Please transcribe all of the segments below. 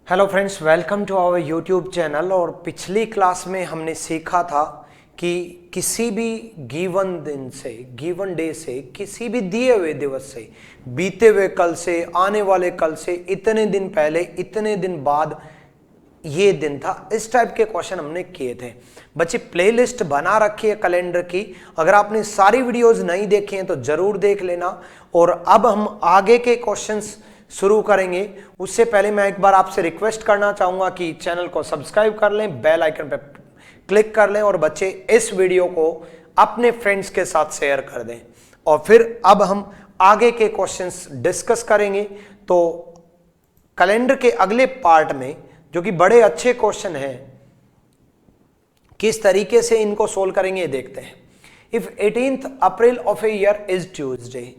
Hello friends, welcome to our YouTube channel. और पिछली class में हमने सीखा था कि किसी भी गिवन दिन से, गिवन डे से, किसी भी दिए हुए दिवस से, बीते हुए कल से, आने वाले कल से, इतने दिन पहले, इतने दिन बाद ये दिन था, इस टाइप के क्वेश्चन हमने किए थे। बच्चे प्लेलिस्ट बना रखी है कैलेंडर की, अगर आपने सारी वीडियोस नहीं देखे हैं तो जरूर देख लेना। और अब हम आगे के क्वेश्चंस शुरू करेंगे। उससे पहले मैं एक बार आपसे रिक्वेस्ट करना चाहूंगा कि चैनल को सब्सक्राइब कर लें, बेल आइकन पर क्लिक कर लें और बच्चे इस वीडियो को अपने फ्रेंड्स के साथ शेयर कर दें। और फिर अब हम आगे के क्वेश्चंस डिस्कस करेंगे। तो कैलेंडर के अगले पार्ट में, जो कि बड़े अच्छे क्वेश्चन हैं, किस तरीके से इनको सोल्व करेंगे देखते हैं। If 18th April of a year is Tuesday,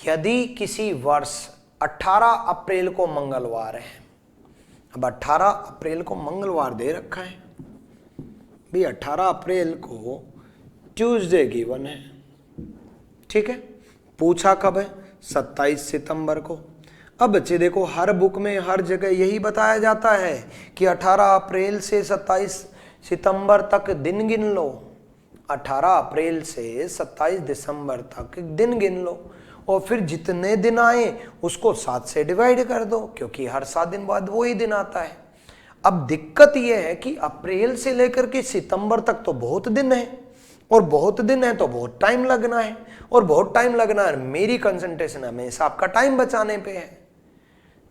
यदि किसी वर्ष 18 अप्रैल को मंगलवार है। अब 18 अप्रैल को मंगलवार दे रखा है भाई, 18 अप्रैल को ट्यूसडे गिवन है, ठीक है। पूछा कब है? 27 सितंबर को। अब बच्चे देखो, हर बुक में हर जगह यही बताया जाता है कि 18 अप्रैल से 27 सितंबर तक दिन गिन लो, 18 अप्रैल से 27 दिसंबर तक दिन गिन लो, और फिर जितने दिन आए उसको 7 से डिवाइड कर दो, क्योंकि हर 7 दिन बाद वही दिन आता है। अब दिक्कत यह है कि अप्रैल से लेकर के सितंबर तक तो बहुत दिन है, और बहुत दिन है तो बहुत टाइम लगना है, और बहुत टाइम लगना है। मेरी कंसंट्रेशन हमेशा आपका टाइम बचाने पे है।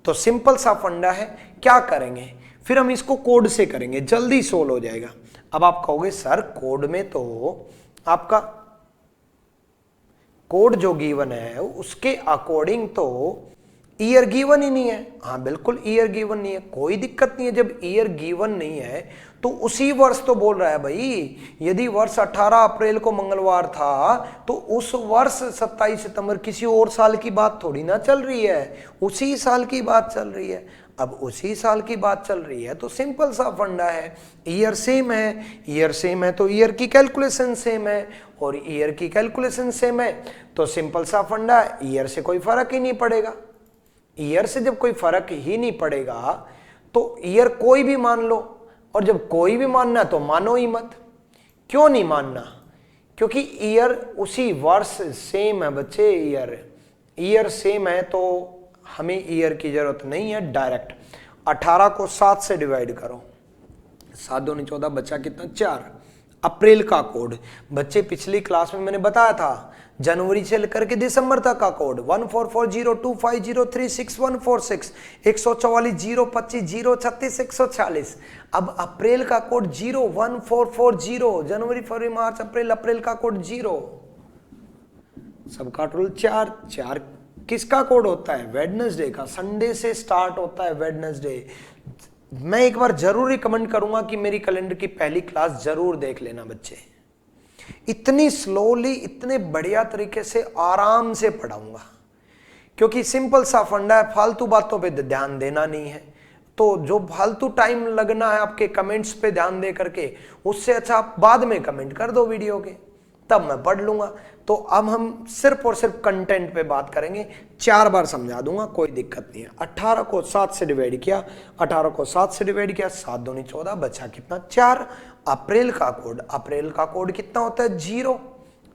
तो सिंपल सा फंडा है, क्या करेंगे फिर हम इसको कोड से करेंगे, जल्दी सोल्व हो जाएगा। अब आप कहोगे सर कोड में तो आपका कोड जो गिवन है उसके अकॉर्डिंग तो ईयर गिवन ही नहीं है। हाँ बिल्कुल, ईयर गिवन नहीं है, कोई दिक्कत नहीं है। जब ईयर गिवन नहीं है तो उसी वर्ष तो बोल रहा है भाई। यदि वर्ष 18 अप्रैल को मंगलवार था तो उस वर्ष 27 सितंबर, किसी और साल की बात थोड़ी ना चल रही है, उसी साल की बात चल रही है। अब उसी साल की बात चल रही है तो सिंपल सा फंडा है, ईयर सेम है। ईयर सेम है तो ईयर की कैलकुलेशन सेम है, और ईयर की कैलकुलेशन सेम है तो सिंपल सा फंडा है, ईयर से कोई फर्क ही नहीं पड़ेगा। ईयर से जब कोई फर्क ही नहीं पड़ेगा तो ईयर कोई भी मान लो, और जब कोई भी मानना तो मानो ही मत। क्यों नहीं मानना? क्योंकि ईयर उसी वर्ष सेम है बच्चे। ईयर सेम है तो हमें ईयर की जरूरत नहीं है। डायरेक्ट 18 को 7 से डिवाइड करो, 7 दूनी 14, बचा कितना? 4। अप्रैल का कोड बच्चे पिछली क्लास में मैंने बताया था, जनवरी से लेकर के दिसंबर तक का कोड 144025036146, 144 025 036 140। अब अप्रैल का कोड 01440, जनवरी फरवरी मार्च अप्रैल, अप्रैल का कोड 0, सबका टोटल 4। किसका कोड होता है? वेडनेसडे का। संडे से स्टार्ट होता है वेडनेसडे। मैं एक बार जरूर रिकमेंड करूंगा कि मेरी कैलेंडर की पहली क्लास जरूर देख लेना बच्चे। इतनी स्लोली, इतने बढ़िया तरीके से आराम से पढ़ाऊंगा, क्योंकि सिंपल सा फंडा है, फालतू बातों पे ध्यान देना नहीं है। तो जो फालतू टाइम लगना है आपके कमेंट्स पे ध्यान दे करके, उससे अच्छा आप बाद में कमेंट कर दो वीडियो के, तब मैं पढ़ लूंगा। तो अब हम सिर्फ और सिर्फ कंटेंट पे बात करेंगे। 4 बार समझा दूंगा, कोई दिक्कत नहीं है। 18 को 7 से डिवाइड किया, 18 को 7 से डिवाइड किया, 7 दूनी 14, बचा कितना? 4। अप्रैल का कोड कितना होता है? 0।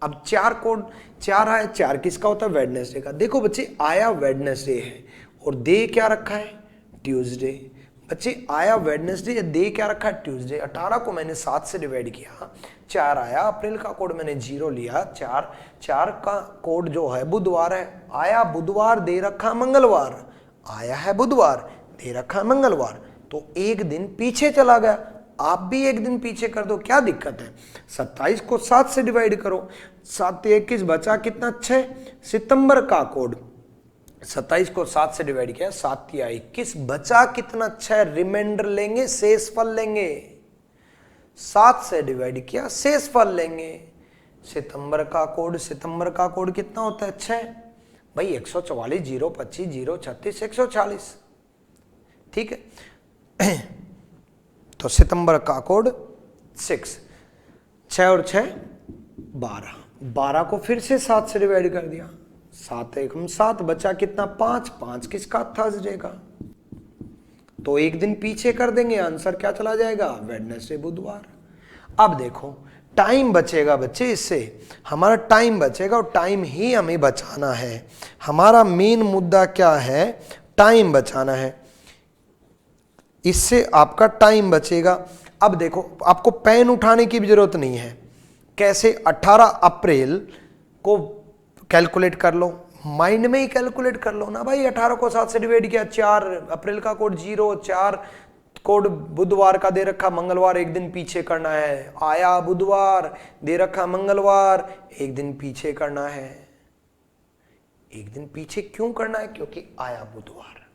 अब 4 कोड 4 आया, 4 किसका होता है? वेडनेसडे का। देखो बच्चे, आया वेडनेसडे है और दे क्या रखा है? ट्यूसडे। बच्चे आया वेडनेसडे, दे क्या रखा है? ट्यूसडे। 18 को मैंने 7 से डिवाइड किया, 4 आया। अप्रैल का कोड मैंने 0 लिया, 4 का कोड जो है बुधवार है। आया बुधवार, दे रखा मंगलवार, आया है बुधवार, दे रखा मंगलवार, तो एक दिन पीछे चला गया। आप भी एक दिन पीछे कर दो, क्या दिक्कत है? 27 को 7 से डिवाइड करो, 7 21, बचा कितना? 6। सितंबर का कोड 27 को 7 से डिवाइड किया, 7 या 21, बचा कितना? 6। रिमाइंडर लेंगे, शेषफल लेंगे, 7 से डिवाइड किया, शेषफल लेंगे। सितंबर का कोड कितना होता है? 6 भाई, 144 025 036 140, ठीक है। तो सितंबर का कोड 6 और 6 12, 12 को फिर से 7 से डिवाइड कर दिया, 7 1 7, बचा कितना? 5 किसका? थर्सडे का। तो एक दिन पीछे कर देंगे, आंसर क्या चला जाएगा, वेडनेसडे बुधवार। अब देखो टाइम बचेगा बच्चे, इससे हमारा टाइम बचेगा और टाइम ही हमें बचाना है। हमारा मेन मुद्दा क्या है, टाइम बचाना है, इससे आपका टाइम बचेगा। अब देखो आपको पेन उठाने की भी जरूरत नहीं है। कैसे, 18 अप्रैल को कैलकुलेट कर लो, माइंड में ही कैलकुलेट कर लो ना भाई। 18 को 7 से डिवाइड किया, 4 अप्रैल का कोड 0, 4 कोड बुधवार का दे रखा, मंगलवार एक दिन पीछे करना है। आया बुधवार, दे रखा मंगलवार, एक दिन पीछे करना है। एक दिन पीछे क्यों करना है, क्योंकि आया बुधवार,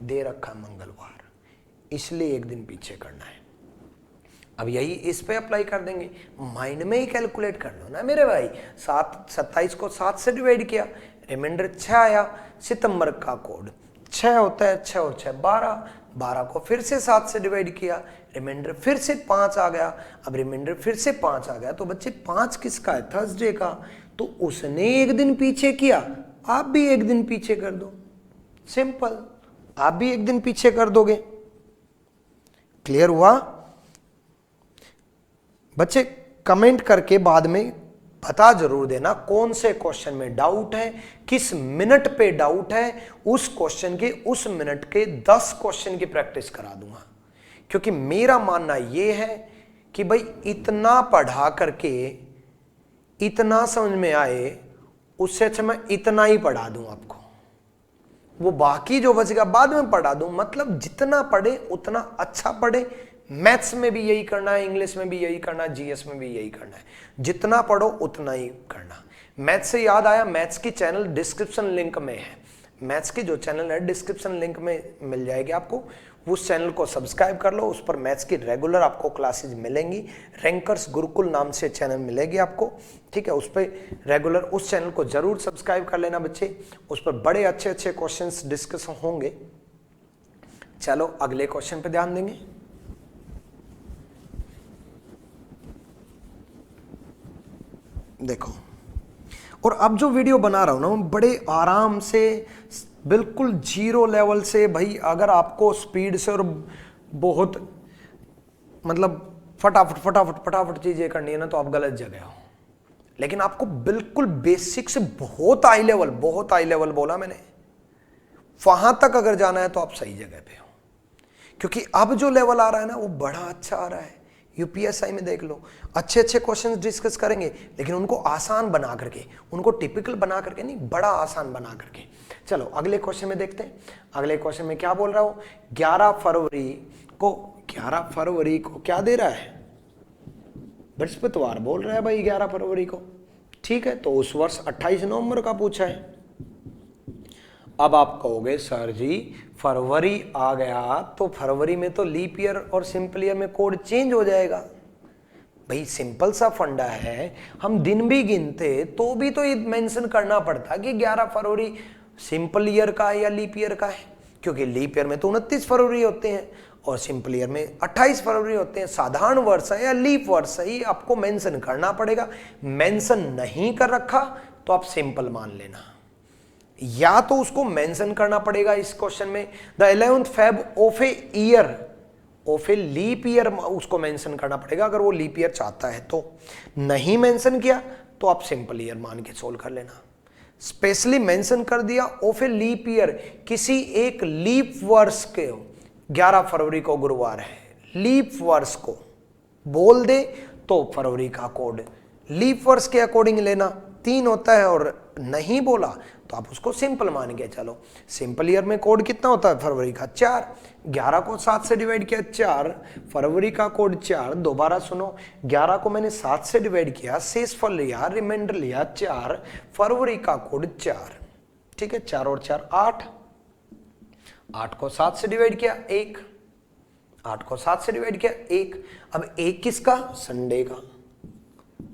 दे रखा मंगलवार, इसलिए एक दिन पीछे करना है। अब यही इस पे अप्लाई कर देंगे, माइंड में ही कैलकुलेट कर लो ना मेरे भाई। 27 को 7 से डिवाइड किया, रिमाइंडर 6 आया। सितंबर का कोड 6 होता है, 6 और 6 12, 12 को फिर से 7 से डिवाइड किया, रिमाइंडर फिर से 5 आ गया। अब रिमाइंडर फिर से 5 आ गया, तो बच्चे 5 किसका है, थर्सडे का। तो उसने एक दिन पीछे किया, आप भी एक दिन पीछे कर दो, सिंपल, आप भी एक दिन पीछे कर दोगे। क्लियर हुआ बच्चे? कमेंट करके बाद में बता जरूर देना कौन से क्वेश्चन में डाउट है, किस मिनट पे डाउट है। उस क्वेश्चन के उस मिनट के 10 क्वेश्चन की प्रैक्टिस करा दूंगा, क्योंकि मेरा मानना यह है कि भाई इतना पढ़ा करके इतना समझ में आए, उससे अच्छा मैं इतना ही पढ़ा दूं आपको, वो बाकी जो बचेगा बाद में पढ़ा दूं। मतलब जितना पढ़े उतना अच्छा पढ़े। मैथ्स में भी यही करना है, इंग्लिश में भी यही करना है, जीएस में भी यही करना है। जितना पढ़ो उतना ही करना। मैथ्स से याद आया, मैथ्स की चैनल डिस्क्रिप्शन लिंक में है। मैथ्स की जो चैनल है डिस्क्रिप्शन लिंक में मिल जाएगी आपको, उस चैनल को सब्सक्राइब कर लो। उस पर मैथ्स की रेगुलर आपको क्लासेज मिलेंगी। रैंकर्स गुरुकुल नाम से चैनल मिलेगी आपको, ठीक है। उस पर रेगुलर उस चैनल को जरूर सब्सक्राइब कर लेना बच्चे, उस पर बड़े अच्छे अच्छे क्वेश्चंस डिस्कस होंगे। चलो अगले क्वेश्चन पे ध्यान देंगे। देखो, और अब जो वीडियो बना रहा हूं ना, बड़े आराम से बिल्कुल जीरो लेवल से। भाई अगर आपको स्पीड से और बहुत मतलब फटाफट फटाफट फटाफट चीजें करनी है ना, तो आप गलत जगह हो। लेकिन आपको बिल्कुल बेसिक से बहुत हाई लेवल बोला मैंने, वहां तक अगर जाना है तो आप सही जगह पे हो। क्योंकि अब जो लेवल आ रहा है ना, वो बड़ा अच्छा आ रहा है। यूपीएसआई में देख लो, अच्छे अच्छे क्वेश्चंस डिस्कस करेंगे, लेकिन उनको आसान बना करके, उनको टिपिकल बना करके नहीं, बड़ा आसान बना करके। चलो अगले क्वेश्चन में देखते हैं। अगले क्वेश्चन में क्या बोल रहा हूं, 11 फरवरी को क्या दे रहा है, बृहस्पतिवार बोल रहा है भाई 11 फरवरी को, ठीक है। तो उस वर्ष 28 नवंबर का पूछा है। अब आप कहोगे सर जी फरवरी आ गया तो फरवरी में तो लीप ईयर और सिंपल ईयर में कोड चेंज हो जाएगा। भाई सिंपल सा फंडा है, हम दिन भी गिनते तो भी तो ये मेंशन करना पड़ता कि 11 फरवरी सिंपल ईयर का है या लीप ईयर का है, क्योंकि लीप ईयर में तो 29 फरवरी होते हैं और सिंपल ईयर में 28 फरवरी होते हैं। साधारण वर्ष है या लीप वर्ष है, ये आपको मेंशन करना पड़ेगा। मेंशन नहीं कर रखा तो आप सिंपल मान लेना, या तो उसको मेंशन करना पड़ेगा इस क्वेश्चन में, the 11th Feb of a year, of a leap year, उसको मेंशन करना पड़ेगा अगर वो लीप ईयर चाहता है तो। नहीं मेंशन किया तो आप सिंपल ईयर मान के सोल्व कर लेना। स्पेशली मेंशन कर दिया ऑफ ए लीप ईयर, किसी एक लीप वर्ष के 11 फरवरी को गुरुवार है, लीप वर्ष को बोल दे तो फरवरी का कोड लीप वर्ष के अकॉर्डिंग लेना, 3 होता है। और नहीं बोला तो आप उसको सिंपल मान के चलो। सिंपल ईयर में कोड कितना होता है फरवरी का, 4। 11 को 7 से डिवाइड किया, 4, फरवरी का कोड 4। दोबारा सुनो, 11 को मैंने 7 से डिवाइड किया, शेषफल लिया, रिमाइंडर लिया 4, फरवरी का कोड 4, ठीक है। 4 और 4 8, 8 को 7 से डिवाइड किया 1, 8 को 7 से डिवाइड किया 1। अब 1 किसका, संडे का।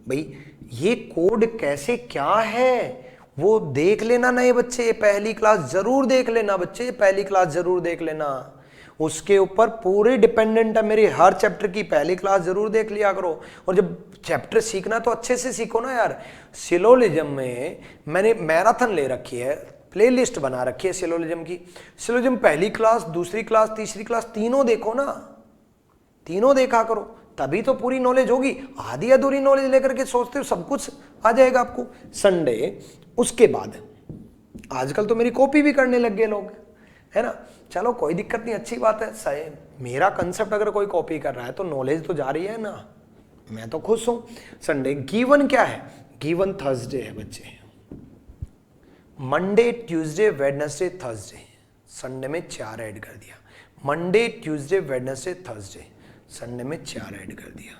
भाई ये कोड कैसे क्या है वो देख लेना नए बच्चे, पहली क्लास जरूर देख लेना बच्चे, पहली क्लास जरूर देख लेना। उसके ऊपर पूरे डिपेंडेंट है मेरी हर चैप्टर की, पहली क्लास जरूर देख लिया करो। और जब चैप्टर सीखना तो अच्छे से सीखो ना यार। सिलोलिज्म में मैंने मैराथन ले रखी है, प्लेलिस्ट बना रखी है सिलोजिज्म की। सिलोजिज्म पहली क्लास, दूसरी क्लास, तीसरी क्लास, तीनों देखो ना, तीनों देखा करो, तभी तो पूरी नॉलेज होगी। आधी अधूरी नॉलेज लेकर के सोचते हो सब कुछ आ जाएगा आपको। संडे, उसके बाद आजकल तो मेरी कॉपी भी करने लग गए लोग, है ना। चलो कोई दिक्कत नहीं, अच्छी बात है। सही, मेरा कंसेप्ट अगर कोई कॉपी कर रहा है तो नॉलेज तो जा रही है ना, मैं तो खुश हूं। संडे गिवन क्या है? गिवन थर्सडे है बच्चे। Monday, Tuesday, Wednesday, Thursday. Sunday में 4 ऐड कर दिया। Monday, Tuesday, Wednesday, Thursday, Sunday में 4 ऐड कर दिया।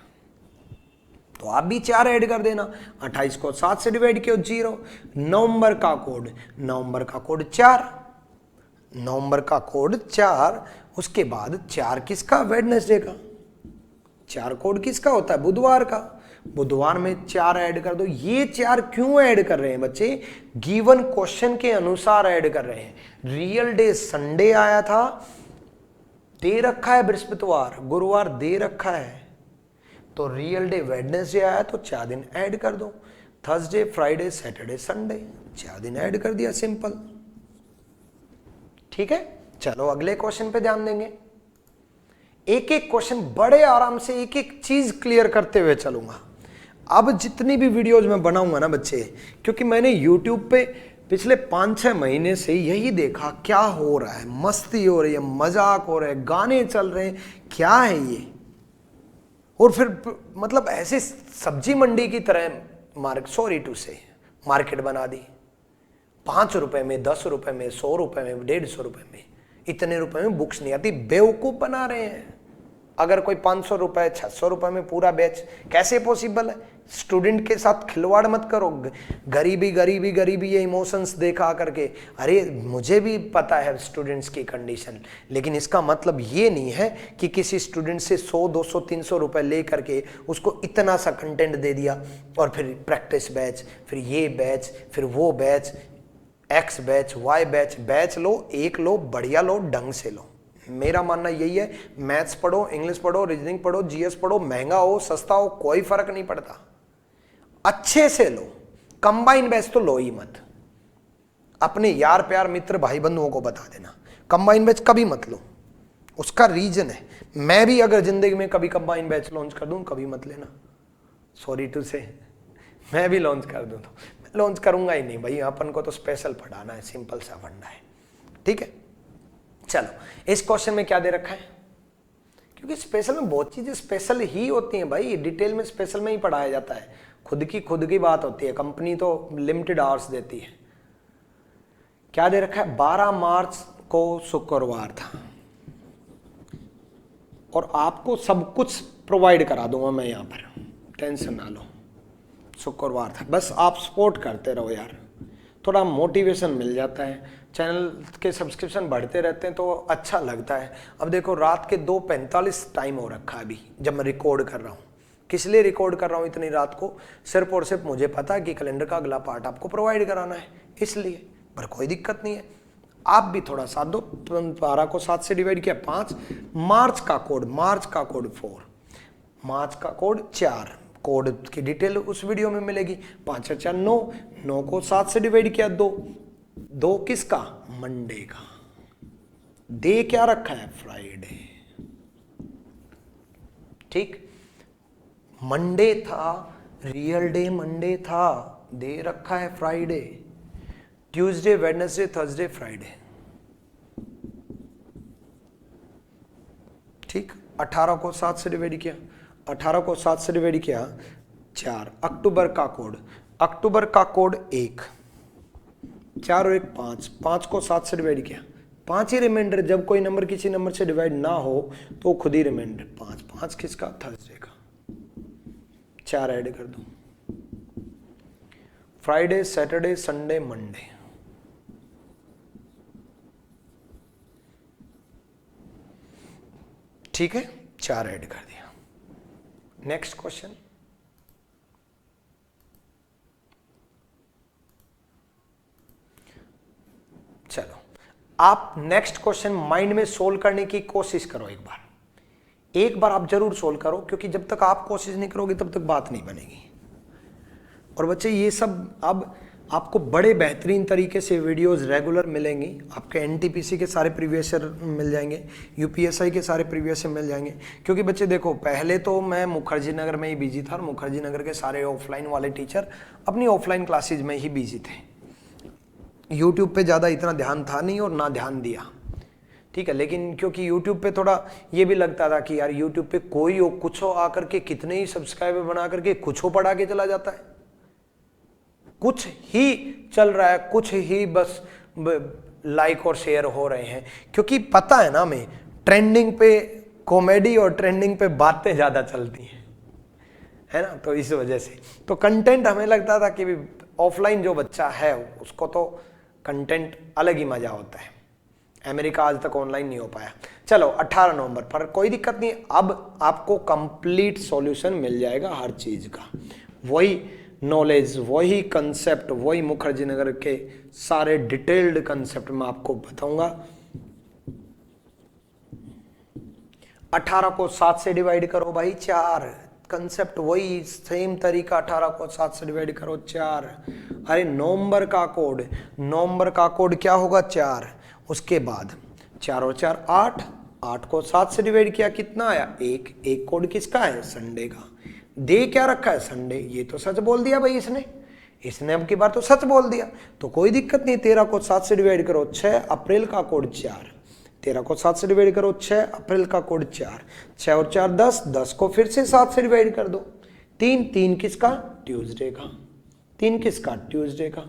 तो आप भी 4 ऐड कर देना। 28 को 7 से डिवाइड किया 0। नवंबर का कोड, नवंबर का कोड 4, नवंबर का कोड 4। उसके बाद 4 किसका? वेडनेसडे का। 4 कोड किसका होता है? बुधवार का। बुधवार में 4 ऐड कर दो। ये 4 क्यों ऐड कर रहे हैं बच्चे? गिवन क्वेश्चन के अनुसार ऐड कर रहे हैं। रियल डे संडे आया था, दे रखा है बृहस्पतिवार, गुरुवार दे रखा है, तो रियल डे वेडनेसडे आया तो 4 दिन ऐड कर दो। थर्सडे, फ्राइडे, सैटरडे, संडे, 4 दिन ऐड कर दिया, सिंपल। ठीक है, चलो अगले क्वेश्चन पे ध्यान देंगे। एक एक क्वेश्चन बड़े आराम से एक एक चीज क्लियर करते हुए चलूंगा। अब जितनी भी वीडियोज में बनाऊंगा ना बच्चे, क्योंकि मैंने यूट्यूब पे पिछले 5-6 महीने से यही देखा क्या हो रहा है, मस्ती हो रही है, मजाक हो रहा है, गाने चल रहे हैं, क्या है ये। और फिर मतलब ऐसे सब्जी मंडी की तरह मार्केट बना दी। 5 रुपए में, 10 रुपए में, 100 रुपए में, 150 रुपए में, इतने रुपए में बुक्स नहीं आती। बेवकूफ बना रहे हैं। अगर कोई 500 रुपए, 600 रुपए में पूरा बैच, कैसे पॉसिबल है? स्टूडेंट के साथ खिलवाड़ मत करो। गरीबी गरीबी गरीबी ये इमोशंस देखा करके, अरे मुझे भी पता है स्टूडेंट्स की कंडीशन, लेकिन इसका मतलब ये नहीं है कि किसी स्टूडेंट से 100, 200, 300 रुपए ले करके उसको इतना सा कंटेंट दे दिया और फिर प्रैक्टिस बैच, फिर ये बैच, फिर वो batch, X batch, Y batch. Batch लो, एक लो, बढ़िया लो, ढंग से लो। मेरा मानना यही है, मैथ्स पढ़ो, इंग्लिश पढ़ो, रीजनिंग पढ़ो, जीएस पढ़ो, महंगा हो सस्ता हो कोई फर्क नहीं पड़ता, अच्छे से लो। कंबाइन बैच तो लो ही मत। अपने यार प्यार मित्र भाई बंधुओं को बता देना कंबाइन बैच कभी मत लो। उसका रीजन है, मैं भी अगर जिंदगी में कभी कंबाइन बैच लॉन्च कर दूं कभी मत लेना, सॉरी टू से। मैं भी लॉन्च कर दूं तो लॉन्च करूंगा ही नहीं भाई, अपन को तो स्पेशल पढ़ाना है, सिंपल सा फंडा है। ठीक है, चलो इस क्वेश्चन में क्या दे रखा है, क्योंकि स्पेशल में बहुत चीजें स्पेशल ही होती हैं भाई, डिटेल में स्पेशल में ही पढ़ाया जाता है। खुद की बात होती है, कंपनी तो लिमिटेड आवर्स देती है। क्या दे रखा है? 12 मार्च को शुक्रवार था और आपको सब कुछ प्रोवाइड करा दूंगा मैं यहां पर, टेंशन ना लो। शुक्रवार था, बस आप सपोर्ट करते रहो यार, थोड़ा मोटिवेशन मिल जाता है। चैनल के सब्सक्रिप्शन बढ़ते रहते हैं तो अच्छा लगता है। अब देखो रात के 2:45 टाइम हो रखा है अभी जब मैं रिकॉर्ड कर रहा हूँ। किस लिए रिकॉर्ड कर रहा हूँ इतनी रात को? सिर्फ और सिर्फ मुझे पता है कि कैलेंडर का अगला पार्ट आपको प्रोवाइड कराना है, इसलिए। पर कोई दिक्कत नहीं है, आप भी थोड़ा साथ दो। 12 को 7 से डिवाइड किया 5। मार्च का कोड 4, मार्च का कोड 4। कोड की डिटेल उस वीडियो में मिलेगी। 5 और 4 9, 9 को 7 से डिवाइड किया 2 किसका? मंडे का। डे क्या रखा है? फ्राइडे। ठीक, मंडे था, रियल डे मंडे था, दे रखा है Friday. Tuesday, Wednesday, Thursday, Friday. ठीक, 18 को 7 से डिवाइड किया, 18 को 7 से डिवाइड किया 4। अक्टूबर का कोड 1, 4 और 1 5, 5 को 7 से डिवाइड किया 5 ही रिमाइंडर। जब कोई नंबर किसी नंबर से डिवाइड ना हो तो खुद ही रिमाइंडर 5। 5 किसका? थर्सडे का। 4 ऐड कर दो। Friday, Saturday, Sunday, Monday. ठीक है, 4 ऐड कर दिया। नेक्स्ट क्वेश्चन, चलो आप नेक्स्ट क्वेश्चन माइंड में सोल्व करने की कोशिश करो। एक बार आप जरूर सोल्व करो, क्योंकि जब तक आप कोशिश नहीं करोगे तब तक बात नहीं बनेगी। और बच्चे ये सब अब आपको बड़े बेहतरीन तरीके से वीडियोस रेगुलर मिलेंगी। आपके एनटीपीसी के सारे प्रीवियस ईयर मिल जाएंगे, यूपीएसआई के सारे प्रीवियस ईयर मिल जाएंगे। क्योंकि बच्चे देखो, पहले तो मैं मुखर्जी नगर में ही बिजी था और मुखर्जी नगर के सारे ऑफलाइन वाले टीचर अपनी ऑफलाइन क्लासेज में ही बिजी थे। यूट्यूब पे ज़्यादा इतना ध्यान था नहीं और ना ध्यान दिया, ठीक है। लेकिन क्योंकि यूट्यूब पे थोड़ा ये भी लगता था कि यार यूट्यूब पे कोई हो कुछ हो आकर के कितने ही सब्सक्राइबर बना करके कुछ हो पढ़ा के चला जाता है, कुछ ही चल रहा है, कुछ ही बस लाइक और शेयर हो रहे हैं। क्योंकि पता है ना, हमें ट्रेंडिंग पे कॉमेडी और ट्रेंडिंग पे बातें ज्यादा चलती हैं, है ना। तो इस वजह से तो कंटेंट हमें लगता था कि ऑफलाइन जो बच्चा है उसको तो कंटेंट अलग ही मजा होता है। अमेरिका आज तक ऑनलाइन नहीं हो पाया। चलो 18 नवंबर पर कोई दिक्कत नहीं, अब आपको कंप्लीट सॉल्यूशन मिल जाएगा हर चीज का, वही नॉलेज, वही कंसेप्ट, वही मुखर्जी नगर के सारे डिटेल्ड कंसेप्ट मैं आपको बताऊंगा। 18 को 7 से डिवाइड करो भाई 4, कंसेप्ट वही सेम तरीका, 18 को 7 से डिवाइड करो 4। अरे नवंबर का कोड क्या होगा 4। उसके बाद 4 और 4 8, 8 को 7 से डिवाइड किया कितना आया 1। एक कोड किसका है संडे का, दे क्या रखा है संडे, ये तो सच बोल दिया भाई इसने अब की बार तो सच बोल दिया, तो कोई दिक्कत नहीं। 13 को 7 से डिवाइड करो 6, अप्रैल का कोड 4। 13 को 7 से डिवाइड करो 6, अप्रैल का कोड 4। 6 और 4 10, 10 को फिर से 7 से डिवाइड कर दो 3, 3 किसका ट्यूसडे का, 3 किसका ट्यूसडे का।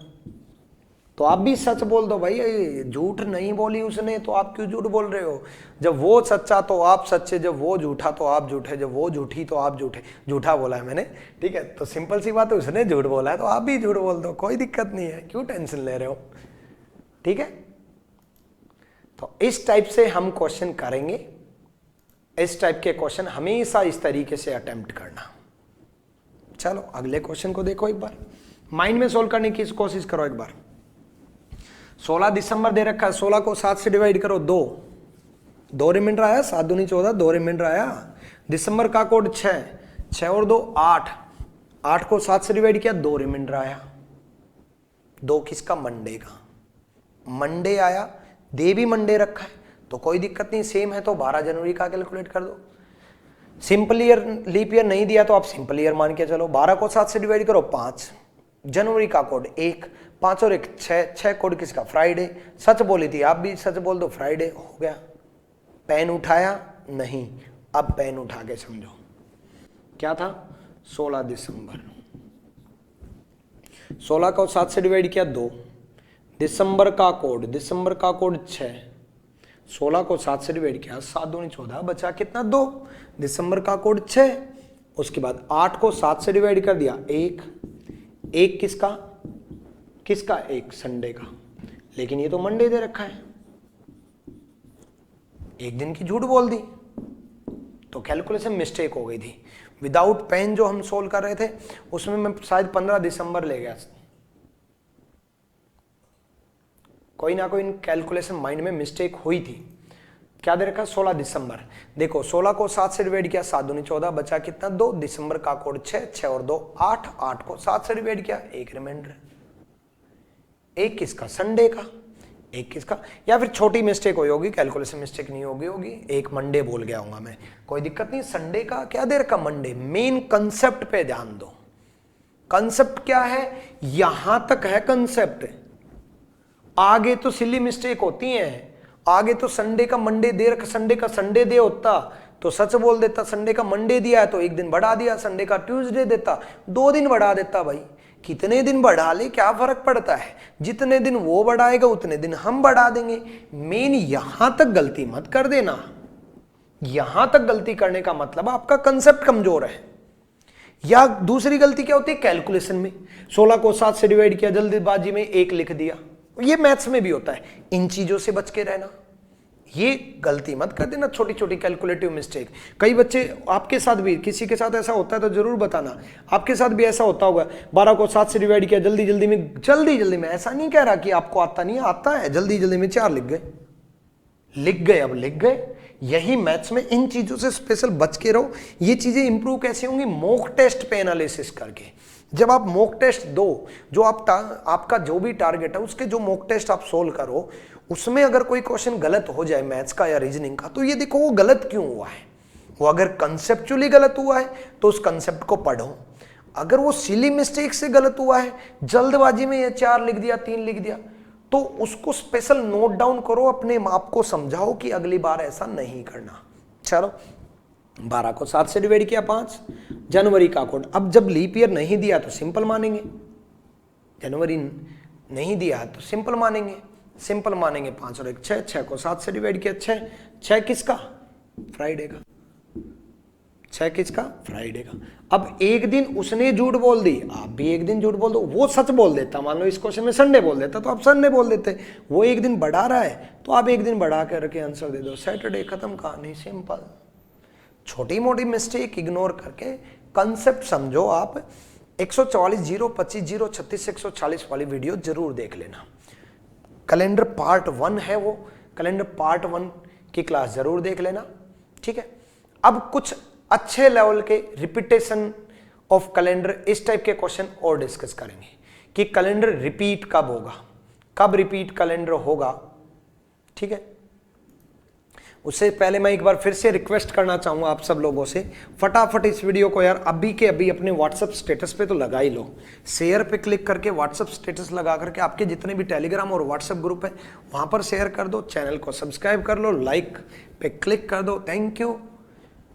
तो आप भी सच बोल दो भाई, झूठ नहीं बोली उसने तो आप क्यों झूठ बोल रहे हो। जब वो सच्चा तो आप सच्चे, जब वो झूठा तो आप झूठे, जब वो झूठी तो आप झूठे। झूठा बोला है मैंने, ठीक है, तो सिंपल सी बात है, उसने झूठ बोला है तो आप भी झूठ बोल दो, कोई दिक्कत नहीं है, क्यों टेंशन ले रहे हो, ठीक है। तो इस टाइप से हम क्वेश्चन करेंगे, इस टाइप के क्वेश्चन हमेशा इस तरीके से अटेम्प्ट करना। चलो अगले क्वेश्चन को देखो, एक बार माइंड में सोल्व करने की कोशिश करो एक बार। 16 दिसंबर दे रखा है, 16 को 7 से डिवाइड करो 2 रिमाइंडर आया, 7 दूनी 14, 2 रिमाइंडर आया। दिसंबर का कोड 6, 6 और 2 8, 8 को 7 से डिवाइड किया 2 रिमाइंडर आया। 2 किसका मंडे का, मंडे आया, दे भी मंडे रखा है तो कोई दिक्कत नहीं, सेम है तो 12 जनवरी का कैलकुलेट कर दो। सिंपल ईयर लीप ईयर नहीं दिया तो आप सिंपल ईयर मान के चलो। 12 को 7 से डिवाइड करो 5, जनवरी का कोड 1, 5 और 1 6, 6 कोड किसका फ्राइडे, सच बोली थी आप भी सच बोल दो, फ्राइडे हो गया। पेन उठाया नहीं, अब पेन उठा के समझो क्या था 16 दिसंबर। 16 को 7 से डिवाइड किया 2, दिसंबर का कोड 6, 16 को 7 से डिवाइड किया 7 दूनी 14, बचा कितना 2, दिसंबर का कोड 6। उसके बाद 8 को 7 से डिवाइड कर दिया 1, 1 किसका 1 संडे का, लेकिन ये तो मंडे दे रखा है, एक दिन की झूठ बोल दी तो कैलकुलेशन मिस्टेक हो गई थी। विदाउट पेन जो हम सोल्व कर रहे थे उसमें मैं शायद 15 दिसंबर ले गया, कोई ना कोई कैलकुलेशन माइंड में मिस्टेक हुई थी। क्या दे रखा 16 दिसंबर, देखो 16 को 7 से डिवाइड किया 7 दूनी 14, बचा कितना 2, दिसंबर का कोड 6, 6 और 2 8, 8 को 7 से डिवाइड किया 1 रिमाइंडर, 1 किसका संडे का, 1 किसका, या फिर छोटी मिस्टेक हुई होगी, कैलकुलेशन मिस्टेक नहीं होगी, 1 मंडे बोल गया हूंगा मैं, कोई दिक्कत नहीं। संडे का क्या दे रखा मंडे, मेन कंसेप्ट पे ध्यान दो। कंसेप्ट क्या है, यहां तक है कंसेप्ट, आगे तो सिली मिस्टेक होती हैं। आगे तो संडे का मंडे दे रखा, संडे का संडे दे होता तो सच बोल देता, संडे का मंडे दिया है तो एक दिन बढ़ा दिया, संडे का ट्यूसडे देता 2 दिन बढ़ा देता। भाई कितने दिन बढ़ा ले क्या फर्क पड़ता है, जितने दिन वो बढ़ाएगा उतने दिन हम बढ़ा देंगे। मेन यहां तक गलती मत कर देना, यहां तक गलती करने का मतलब आपका कंसेप्ट कमजोर है। या दूसरी गलती क्या होती है कैलकुलेशन में, 16 को 7 से डिवाइड किया, जल्दबाजी में 1 लिख दिया, ये मैथ्स में भी होता है। इन चीजों से बच के रहना, ये गलती मत कर देना, छोटी छोटी कैलकुलेटिव मिस्टेक। कई बच्चे, आपके साथ भी, किसी के साथ ऐसा होता है तो जरूर बताना, आपके साथ भी ऐसा होता होगा। 12 को 7 से डिवाइड किया जल्दी जल्दी में, ऐसा नहीं कह रहा कि आपको आता नहीं, आता है, जल्दी जल्दी में 4 लिख गए, अब लिख गए। यही मैथ्स में इन चीजों से स्पेशल बच के रहो। ये चीजें इंप्रूव कैसे होंगी, मॉक टेस्ट पे एनालिसिस करके। जब आप मॉक टेस्ट दो, जो आपका जो भी टारगेट है उसके जो मॉक टेस्ट आप सोल्व करो, उसमें अगर कोई क्वेश्चन गलत हो जाए मैथ्स का या रीजनिंग का, तो ये देखो वो गलत क्यों हुआ है। वो अगर कंसेप्चुअली गलत हुआ है तो उस कंसेप्ट को पढ़ो। अगर वो सिली मिस्टेक से गलत हुआ है, जल्दबाजी में ये 4 लिख दिया 3 लिख दिया, तो उसको स्पेशल नोट डाउन करो, अपने आप को समझाओ कि अगली बार ऐसा नहीं करना। चलो 12 को 7 से डिवाइड किया 5, जनवरी का कोड। अब जब लीप ईयर नहीं दिया तो सिंपल मानेंगे, जनवरी नहीं दिया तो सिंपल मानेंगे, सिंपल मानेंगे 5 और 1 6, 6 को 7 से डिवाइड किया 6, 6 किसका? फ्राइडे का। 6 किसका? फ्राइडे का। अब एक दिन उसने झूठ बोल दी, आप भी एक दिन झूठ बोल दो। वो सच बोल देता, मान लो इस क्वेश्चन में संडे बोल देता तो आप संडे बोल देते। वो एक दिन बढ़ा रहा है तो आप एक दिन बढ़ा करके आंसर दे दो, सैटरडे, खत्म कहानी, सिंपल। छोटी मोटी मिस्टेक इग्नोर करके कंसेप्ट समझो आप। 144 0 25 0 36 140 वाली वीडियो जरूर देख लेना। कैलेंडर पार्ट 1 है वो, कैलेंडर पार्ट 1 की क्लास जरूर देख लेना, ठीक है। अब कुछ अच्छे लेवल के रिपीटेशन ऑफ कैलेंडर, इस टाइप के क्वेश्चन और डिस्कस करेंगे कि कैलेंडर रिपीट कब होगा, कब रिपीट कैलेंडर होगा, ठीक है। उससे पहले मैं एक बार फिर से रिक्वेस्ट करना चाहूंगा आप सब लोगों से, फटाफट इस वीडियो को यार अभी के अभी अपने व्हाट्सएप स्टेटस पे तो लगा ही लो। शेयर पे क्लिक करके व्हाट्सएप स्टेटस लगा करके आपके जितने भी टेलीग्राम और व्हाट्सएप ग्रुप है वहां पर शेयर कर दो। चैनल को सब्सक्राइब कर लो, लाइक पे क्लिक कर दो, थैंक यू।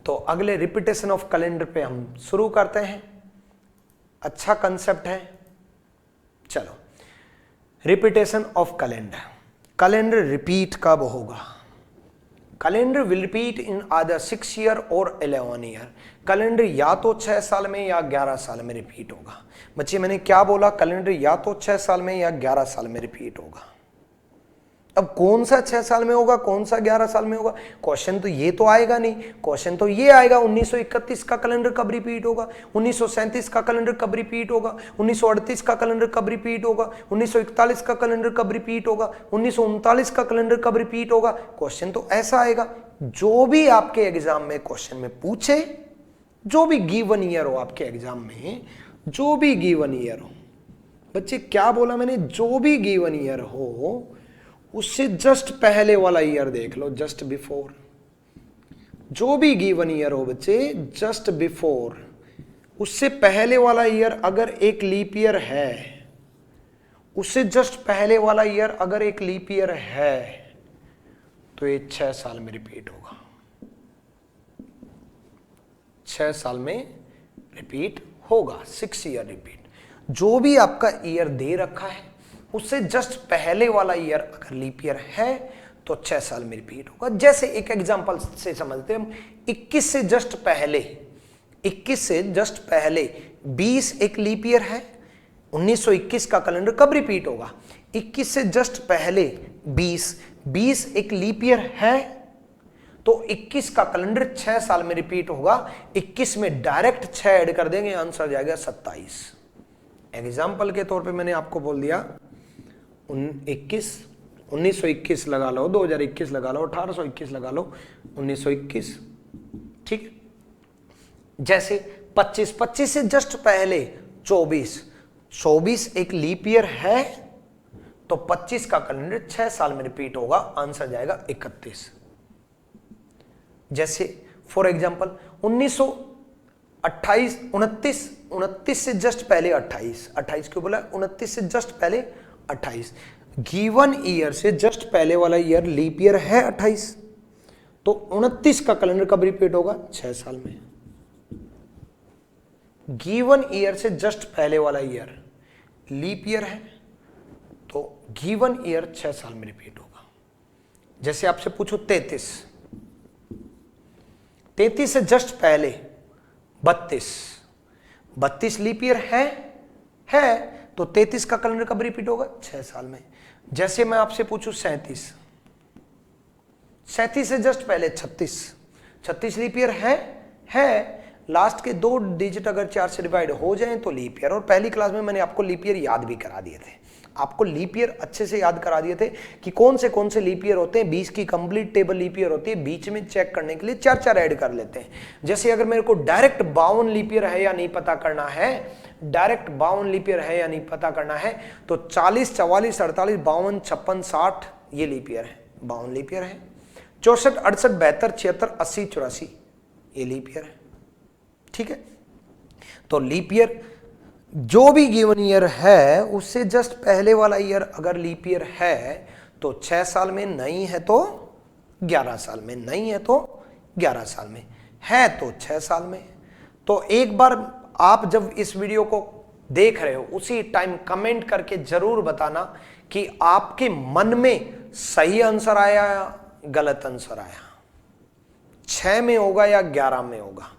तो अगले रिपीटेशन ऑफ कैलेंडर पे हम शुरू करते हैं। अच्छा कंसेप्ट है, चलो। Repetition of calendar, calendar repeat कब होगा? कैलेंडर विल रिपीट इन आदर 6 ईयर और 11 ईयर। कैलेंडर या तो 6 साल में या 11 साल में रिपीट होगा। बच्चे मैंने क्या बोला? कैलेंडर या तो 6 साल में या 11 साल में रिपीट होगा। अब कौन सा 6 साल में होगा, कौन सा 11 साल में होगा? क्वेश्चन तो ये तो आएगा नहीं, क्वेश्चन तो ये आएगा 1931 का कैलेंडर कब रिपीट होगा, 1937 का कैलेंडर कब रिपीट होगा, 1938 का कैलेंडर कब रिपीट होगा, 1941 का कैलेंडर कब रिपीट होगा, 1939 का कैलेंडर कब रिपीट होगा। क्वेश्चन तो ऐसा आएगा। जो भी आपके एग्जाम में क्वेश्चन में पूछे, जो भी गिवन ईयर हो आपके एग्जाम में, जो भी गिवन ईयर हो, बच्चे क्या बोला मैंने? जो भी गिवन ईयर हो उससे जस्ट पहले वाला ईयर देख लो, जस्ट बिफोर। जो भी गिवन ईयर हो बच्चे, जस्ट बिफोर, उससे पहले वाला ईयर अगर एक लीप ईयर है, उससे जस्ट पहले वाला ईयर अगर एक लीप ईयर है, तो ये 6 साल में रिपीट होगा। 6 साल में रिपीट होगा, 6 ईयर रिपीट। जो भी आपका ईयर दे रखा है उससे जस्ट पहले वाला ईयर अगर लीप ईयर है तो 6 साल में रिपीट होगा। जैसे एक एग्जांपल से समझते हैं हम, 21 से जस्ट पहले, 21 से जस्ट पहले 20 एक लीप ईयर है। 1921 का कैलेंडर कब रिपीट होगा? 21 से जस्ट पहले 20 एक लीप ईयर है, तो 21 का कैलेंडर 6 साल में रिपीट होगा। 21 में डायरेक्ट 6 ऐड कर देंगे, आंसर जाएगा 27। एग्जाम्पल के तौर पे मैंने आपको बोल दिया 1921 लगा लो, 2021 लगा लो, 1821 लगा लो, 1921, ठीक है। जैसे 25 से जस्ट पहले 24 एक लीप ईयर है, तो 25 का कैलेंडर 6 साल में रिपीट होगा, आंसर जाएगा 31। जैसे फॉर एग्जांपल 29 से जस्ट पहले 28 क्यों बोला? 29 से जस्ट पहले 28। गिवन ईयर से जस्ट पहले वाला ईयर लीप ईयर है 28, तो 29 का कैलेंडर कब रिपीट होगा? 6 साल में। गिवन ईयर से जस्ट पहले वाला ईयर लीप ईयर है, तो गिवन ईयर 6 साल में रिपीट होगा। जैसे आपसे पूछो 33 से जस्ट पहले 32 लीप ईयर है, तो 33 का कैलेंडर कब रिपीट होगा? 6 साल में। जैसे मैं आपसे पूछूं 37 से जस्ट पहले 36 लीप ईयर है, लास्ट के 2 डिजिट अगर 4 से डिवाइड हो जाएं तो लीप ईयर। और पहली क्लास में मैंने आपको लीप ईयर याद भी करा दिए थे। आपको लीप ईयर अच्छे से याद करा दिए थे कि कौन से लीप ईयर होते हैं। 20 की कंप्लीट टेबल लीप ईयर होती है, बीच में चेक करने के लिए 4 ऐड कर लेते हैं। जैसे अगर मेरे को डायरेक्ट 52 लीप ईयर है या नहीं पता करना है, डायरेक्ट 52 लीप ईयर है या नहीं पता करना है, तो 40, 44, 48, 52, 56, 60 ये लीप ईयर है, 52 लीप ईयर है। 64, 68, 72, 76, 80, 84 ये लीप ईयर है। ठीक है, तो लीप ईयर जो भी गिवन ईयर है उससे जस्ट पहले वाला ईयर अगर लीप ईयर है तो 6 साल में, नहीं है तो 11 साल में, नहीं है तो 11 साल में, है तो 6 साल में। तो एक बार आप जब इस वीडियो को देख रहे हो उसी टाइम कमेंट करके जरूर बताना कि आपके मन में सही आंसर आया या गलत आंसर आया, 6 में होगा या 11 में होगा।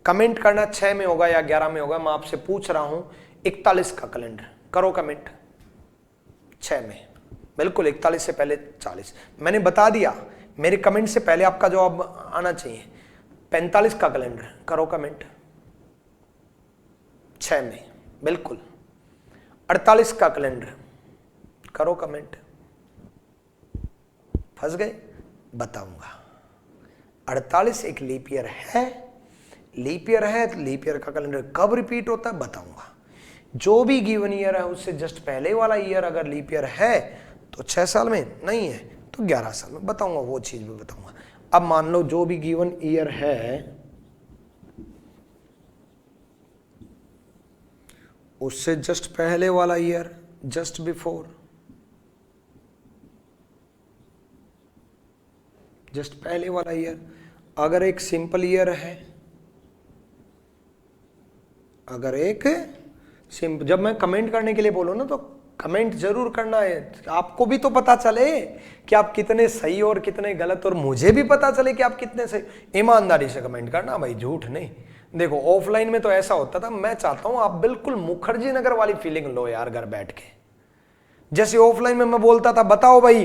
कमेंट करना 6 में होगा या 11 में होगा। मैं आपसे पूछ रहा हूं 41 का कैलेंडर, करो कमेंट। 6 में, बिल्कुल 41 से पहले 40। मैंने बता दिया, मेरे कमेंट से पहले आपका जवाब आना चाहिए। 45 का कैलेंडर, करो कमेंट। 6 में, बिल्कुल। 48 का कैलेंडर, करो कमेंट। फंस गए? बताऊंगा। 48 एक लीप ईयर है, लीप ईयर है तो लीप ईयर का कैलेंडर कब रिपीट होता है बताऊंगा। जो भी गिवन ईयर है उससे जस्ट पहले वाला ईयर अगर लीप ईयर है तो 6 साल में, नहीं है तो 11 साल में, बताऊंगा, वो चीज भी बताऊंगा। अब मान लो जो भी गिवन ईयर है उससे जस्ट पहले वाला ईयर, जस्ट बिफोर, जस्ट पहले वाला ईयर अगर एक सिंपल ईयर है, अगर एक सिंपल, जब मैं कमेंट करने के लिए बोलूं ना तो कमेंट जरूर करना है, आपको भी तो पता चले कि आप कितने सही और कितने गलत, और मुझे भी पता चले कि आप कितने सही। ईमानदारी से कमेंट करना भाई, झूठ नहीं। देखो ऑफलाइन में तो ऐसा होता था, मैं चाहता हूं आप बिल्कुल मुखर्जी नगर वाली फीलिंग लो यार घर बैठ के। जैसे ऑफलाइन में मैं बोलता था बताओ भाई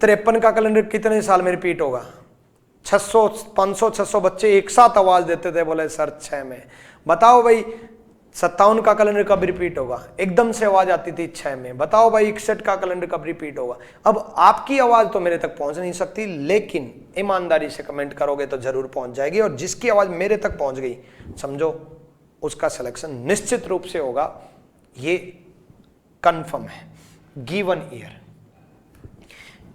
53 का कैलेंडर कितने साल में रिपीट होगा, 600, 500, 600 बच्चे एक साथ आवाज देते थे, बोले सर 6 में। बताओ भाई 57 का कैलेंडर कब रिपीट होगा, एकदम से आवाज आती थी 6 में। बताओ भाई 61 का कैलेंडर कब रिपीट होगा। अब आपकी आवाज तो मेरे तक पहुंच नहीं सकती, लेकिन ईमानदारी से कमेंट करोगे तो जरूर पहुंच जाएगी, और जिसकी आवाज मेरे तक पहुंच गई समझो उसका सिलेक्शन निश्चित रूप से होगा, ये कंफर्म है। गिवन ईयर,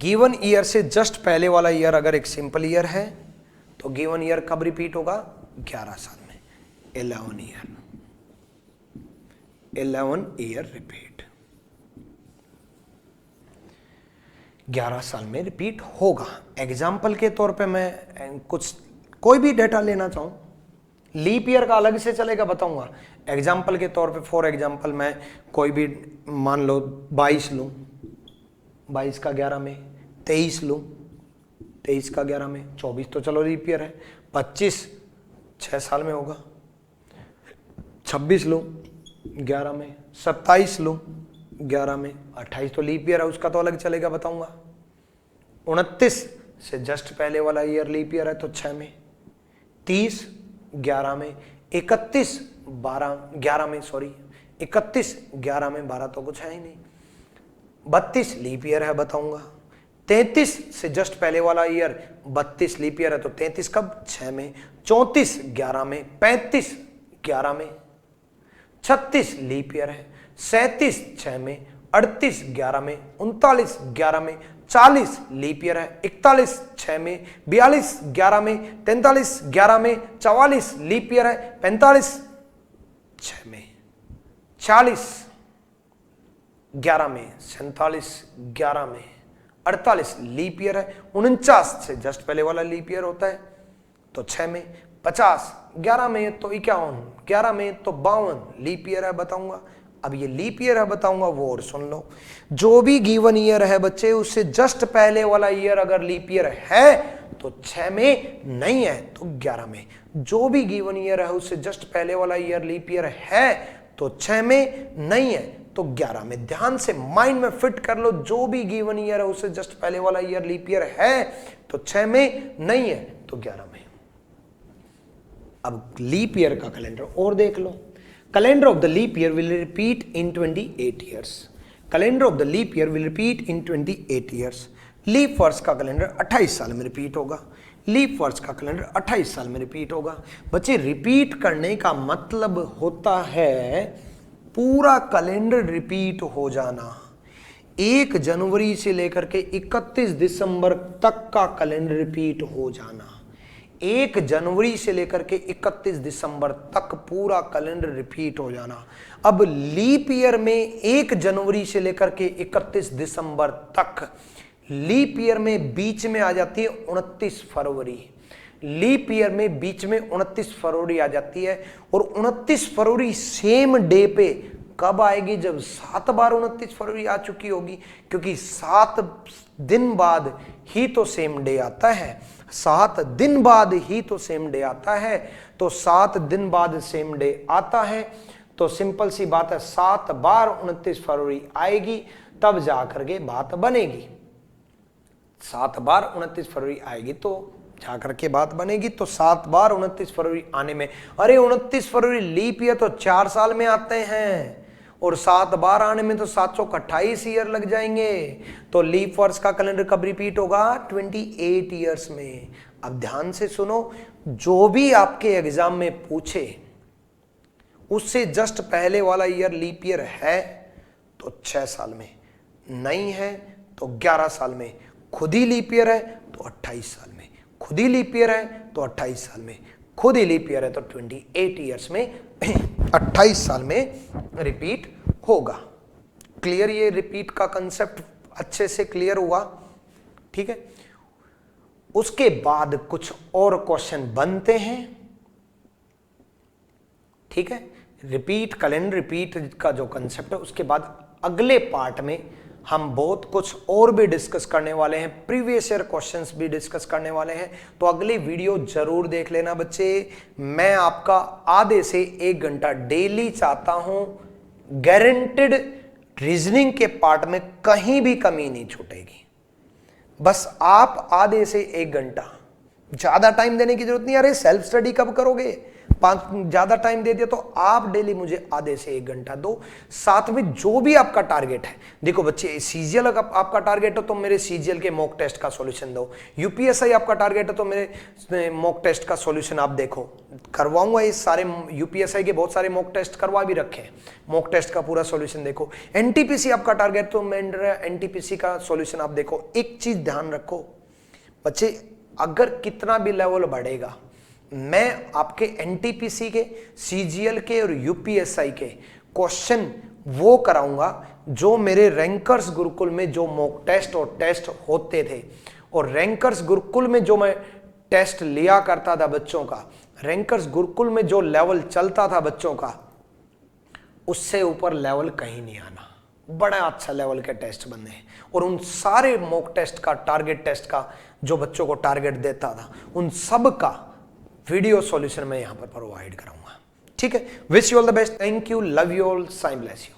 गिवन ईयर से जस्ट पहले वाला ईयर अगर एक सिंपल ईयर है तो गिवन ईयर कब रिपीट होगा, 11 साल में, 11 ईयर, 11 ईयर रिपीट, 11 साल में रिपीट होगा। एग्जाम्पल के तौर पे मैं कुछ कोई भी डेटा लेना चाहूं, लीप ईयर का अलग से चलेगा बताऊंगा। एग्जाम्पल के तौर पे फॉर एग्जाम्पल मैं कोई भी मान लो 22 लूं, 22 का 11 में, 23 लूं, 23 का 11 में, 24 तो चलो लीप ईयर है, 25 6 साल में होगा, 26 लूं 11 में, 27 लूं 11 में, 28 तो लीप ईयर है उसका तो अलग चलेगा बताऊंगा। 29 से जस्ट पहले वाला ईयर लीप ईयर है तो 6 में, 30 11 में, 31 12 11 में, सॉरी 31 11 में, 12 तो कुछ है ही नहीं, 32 लीप ईयर है बताऊंगा। 33 से जस्ट पहले वाला ईयर 32 लीप ईयर है तो 33 कब, 6 में। 34 11 में, 35 11 में, 36 लीप ईयर है, 37 6 में, 38 11 में, 39 11 में, 40 लीप ईयर है, 41 6 में, 42 11 में, 43 11 में, 44 लीप ईयर है, 45 6 में, 40 11 में, 47 11 में, 48 लीप ईयर है, 49 से जस्ट पहले वाला लीप ईयर होता है तो 6 में, 50 11 में तो 51, 11 में तो 52 लीप ईयर है बताऊंगा। अब ये लीप ईयर है बताऊंगा वो और सुन लो, जो भी गिवन ईयर है बच्चे उससे जस्ट पहले वाला ईयर अगर लीप ईयर है तो 6 में, नहीं है तो 11 में। जो भी गिवन ईयर है उससे जस्ट पहले वाला ईयर लीप ईयर है तो 6 में, नहीं है तो 11 में। ध्यान से माइंड में फिट कर लो, जो भी गिवन ईयर है उससे जस्ट पहले वाला ईयर लीप ईयर है तो 6 में, नहीं है तो 11 में। अब लीप ईयर का कैलेंडर और देख लो। Calendar of the leap year will repeat in 28 years. Calendar of the leap year will repeat in 28 years. Leap वर्ष का कैलेंडर 28 साल में रिपीट होगा। लीप वर्ष का कैलेंडर 28 साल में रिपीट होगा। बच्चे रिपीट करने का मतलब होता है पूरा कैलेंडर रिपीट हो जाना। 1 जनवरी से लेकर के 31 दिसंबर तक का कैलेंडर रिपीट हो जाना। 1 जनवरी से लेकर के 31 दिसंबर तक पूरा कैलेंडर रिपीट हो जाना। अब लीप ईयर में 1 जनवरी से लेकर के 31 दिसंबर तक, लीप ईयर में बीच में आ जाती है 29 फरवरी। लीप ईयर में बीच में 29 फरवरी आ जाती है, और 29 फरवरी सेम डे पे कब आएगी? जब 7 बार 29 फरवरी आ चुकी होगी, क्योंकि 7 दिन बाद ही तो सेम डे आता है। 7 दिन बाद ही तो सेम डे आता है। तो 7 दिन बाद सेम डे आता है, तो सिंपल सी बात है 7 बार 29 फरवरी आएगी, तब जाकर के बात बनेगी। 7 बार 29 फरवरी आएगी तो जाकर के बात बनेगी। तो 7 बार 29 फरवरी आने में, अरे 29 फरवरी लीप ईयर तो 4 साल में आते हैं, और 7 बार आने में तो 728 ईयर लग जाएंगे। तो लीप वर्ष का कैलेंडर कब रिपीट होगा? 28 ईयर्स में। अब ध्यान से सुनो, जो भी आपके एग्जाम में पूछे उससे जस्ट पहले वाला ईयर लीप ईयर है तो 6 साल में, नहीं है तो 11 साल में, खुद ही लीप ईयर है तो 28 साल में, खुद ही लीप ईयर है तो 28 साल में, खुद ही लीप ईयर है तो 28 ईयर्स में 28 साल में रिपीट होगा। क्लियर? ये रिपीट का कंसेप्ट अच्छे से क्लियर हुआ? ठीक है। उसके बाद कुछ और क्वेश्चन बनते हैं। ठीक है, रिपीट कैलेंडर रिपीट का जो कंसेप्ट है, उसके बाद अगले पार्ट में हम बहुत कुछ और भी डिस्कस करने वाले हैं, प्रीवियस ईयर क्वेश्चंस भी डिस्कस करने वाले हैं। तो अगली वीडियो जरूर देख लेना बच्चे। मैं आपका आधे से 1 घंटा डेली चाहता हूं, गारंटेड। रीजनिंग के पार्ट में कहीं भी कमी नहीं छूटेगी। बस आप आधे से 1 घंटा, ज्यादा टाइम देने की जरूरत नहीं। अरे सेल्फ स्टडी कब करोगे? ज्यादा टाइम दे दिया तो आप डेली मुझे आधे से 1 घंटा दो। साथ में जो भी आपका टारगेट है, देखो बच्चे, सीजीएल आपका टारगेट हो तो मेरे सीजीएल के मॉक टेस्ट का सॉल्यूशन दो। यूपीएसआई आपका टारगेट है तो मेरे मॉक टेस्ट का सॉल्यूशन आप देखो। करवाऊंगा ये सारे, यूपीएसआई के बहुत सारे मॉक टेस्ट करवा भी रखे हैं, मॉक टेस्ट का पूरा सॉल्यूशन देखो। एनटीपीसी आपका टारगेट तो मेरा एनटीपीसी का सॉल्यूशन आप देखो। एक चीज ध्यान रखो बच्चे, अगर कितना भी लेवल बढ़ेगा, मैं आपके एनटीपीसी के, सीजीएल के और यूपीएसआई के क्वेश्चन वो कराऊंगा जो मेरे रैंकर्स गुरुकुल में जो मॉक टेस्ट और टेस्ट होते थे। और रैंकर्स गुरुकुल में जो मैं टेस्ट लिया करता था बच्चों का, रैंकर्स गुरुकुल में जो लेवल चलता था बच्चों का, उससे ऊपर लेवल कहीं नहीं आना। बड़ा अच्छा लेवल के टेस्ट बने हैं। और उन सारे मॉक टेस्ट का, टारगेट टेस्ट का जो बच्चों को टारगेट देता था, उन सब का वीडियो सॉल्यूशन मैं यहां पर प्रोवाइड कराऊंगा। ठीक है, wish you all the best, thank you, love you all, साइम ब्लेस यू।